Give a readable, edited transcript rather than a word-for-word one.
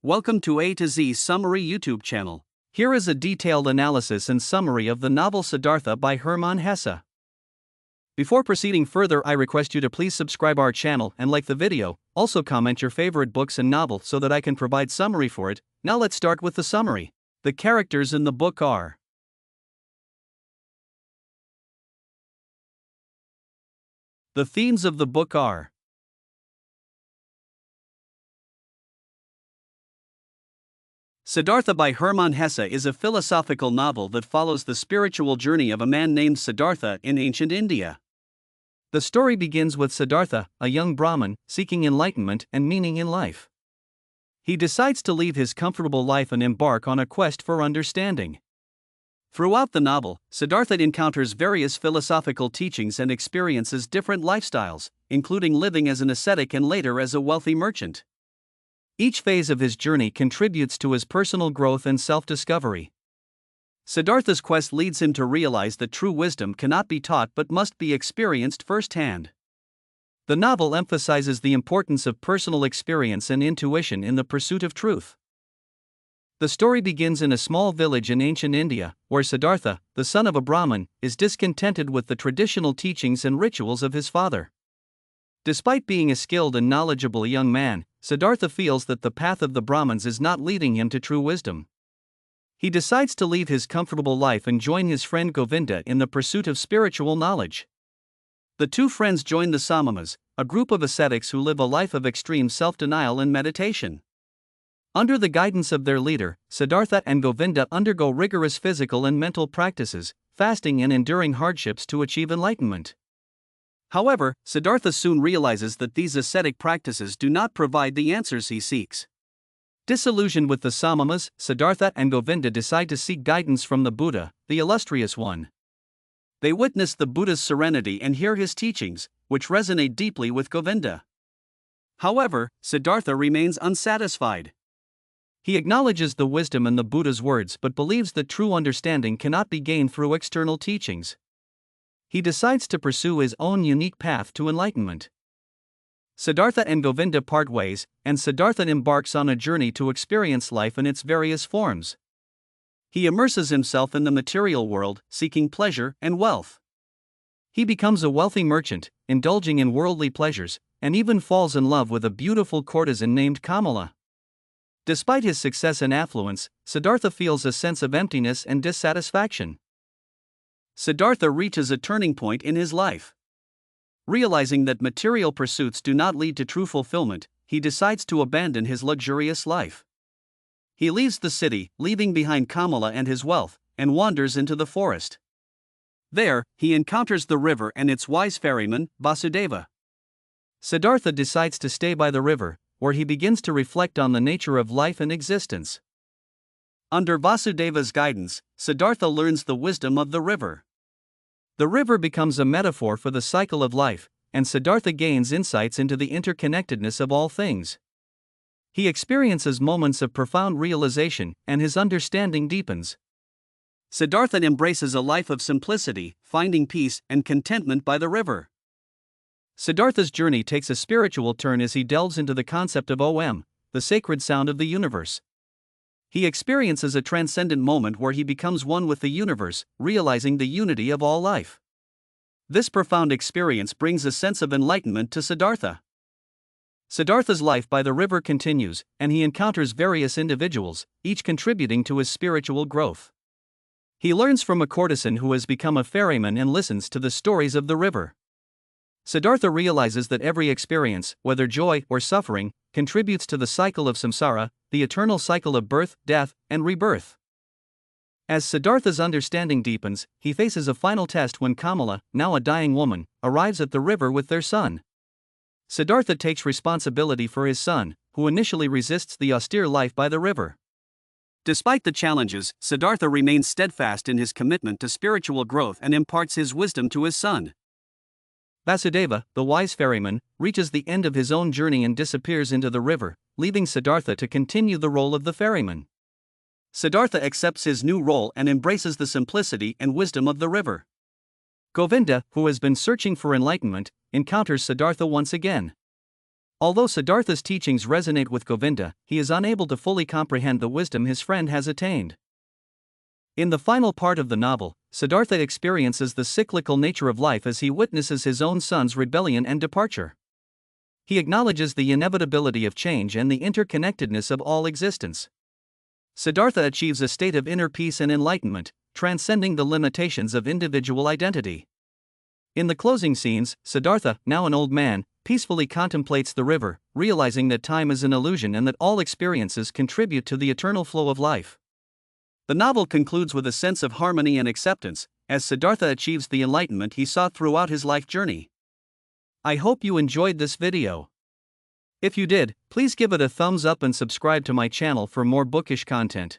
Welcome to A to Z Summary YouTube channel. Here is a detailed analysis and summary of the novel Siddhartha by Hermann Hesse. Before proceeding further, I request you to please subscribe our channel and like the video. Also comment your favorite books and novel so that I can provide summary for it. Now let's start with the summary. The characters in the book are: the themes of the book are: Siddhartha by Hermann Hesse is a philosophical novel that follows the spiritual journey of a man named Siddhartha in ancient India. The story begins with Siddhartha, a young Brahmin, seeking enlightenment and meaning in life. He decides to leave his comfortable life and embark on a quest for understanding. Throughout the novel, Siddhartha encounters various philosophical teachings and experiences different lifestyles, including living as an ascetic and later as a wealthy merchant. Each phase of his journey contributes to his personal growth and self-discovery. Siddhartha's quest leads him to realize that true wisdom cannot be taught but must be experienced firsthand. The novel emphasizes the importance of personal experience and intuition in the pursuit of truth. The story begins in a small village in ancient India, where Siddhartha, the son of a Brahmin, is discontented with the traditional teachings and rituals of his father. Despite being a skilled and knowledgeable young man, Siddhartha feels that the path of the Brahmins is not leading him to true wisdom. He decides to leave his comfortable life and join his friend Govinda in the pursuit of spiritual knowledge. The two friends join the Samamas, a group of ascetics who live a life of extreme self-denial and meditation. Under the guidance of their leader, Siddhartha and Govinda undergo rigorous physical and mental practices, fasting and enduring hardships to achieve enlightenment. However, Siddhartha soon realizes that these ascetic practices do not provide the answers he seeks. Disillusioned with the Samamas, Siddhartha and Govinda decide to seek guidance from the Buddha, the illustrious one. They witness the Buddha's serenity and hear his teachings, which resonate deeply with Govinda. However, Siddhartha remains unsatisfied. He acknowledges the wisdom in the Buddha's words but believes that true understanding cannot be gained through external teachings. He decides to pursue his own unique path to enlightenment. Siddhartha and Govinda part ways, and Siddhartha embarks on a journey to experience life in its various forms. He immerses himself in the material world, seeking pleasure and wealth. He becomes a wealthy merchant, indulging in worldly pleasures, and even falls in love with a beautiful courtesan named Kamala. Despite his success and affluence, Siddhartha feels a sense of emptiness and dissatisfaction. Siddhartha reaches a turning point in his life. Realizing that material pursuits do not lead to true fulfillment, he decides to abandon his luxurious life. He leaves the city, leaving behind Kamala and his wealth, and wanders into the forest. There, he encounters the river and its wise ferryman, Vasudeva. Siddhartha decides to stay by the river, where he begins to reflect on the nature of life and existence. Under Vasudeva's guidance, Siddhartha learns the wisdom of the river. The river becomes a metaphor for the cycle of life, and Siddhartha gains insights into the interconnectedness of all things. He experiences moments of profound realization, and his understanding deepens. Siddhartha embraces a life of simplicity, finding peace and contentment by the river. Siddhartha's journey takes a spiritual turn as he delves into the concept of Om, the sacred sound of the universe. He experiences a transcendent moment where he becomes one with the universe, realizing the unity of all life. This profound experience brings a sense of enlightenment to Siddhartha. Siddhartha's life by the river continues, and he encounters various individuals, each contributing to his spiritual growth. He learns from a courtesan who has become a ferryman and listens to the stories of the river. Siddhartha realizes that every experience, whether joy or suffering, contributes to the cycle of samsara, the eternal cycle of birth, death, and rebirth. As Siddhartha's understanding deepens, he faces a final test when Kamala, now a dying woman, arrives at the river with their son. Siddhartha takes responsibility for his son, who initially resists the austere life by the river. Despite the challenges, Siddhartha remains steadfast in his commitment to spiritual growth and imparts his wisdom to his son. Vasudeva, the wise ferryman, reaches the end of his own journey and disappears into the river, leaving Siddhartha to continue the role of the ferryman. Siddhartha accepts his new role and embraces the simplicity and wisdom of the river. Govinda, who has been searching for enlightenment, encounters Siddhartha once again. Although Siddhartha's teachings resonate with Govinda, he is unable to fully comprehend the wisdom his friend has attained. In the final part of the novel, Siddhartha experiences the cyclical nature of life as he witnesses his own son's rebellion and departure. He acknowledges the inevitability of change and the interconnectedness of all existence. Siddhartha achieves a state of inner peace and enlightenment, transcending the limitations of individual identity. In the closing scenes, Siddhartha, now an old man, peacefully contemplates the river, realizing that time is an illusion and that all experiences contribute to the eternal flow of life. The novel concludes with a sense of harmony and acceptance, as Siddhartha achieves the enlightenment he sought throughout his life journey. I hope you enjoyed this video. If you did, please give it a thumbs up and subscribe to my channel for more bookish content.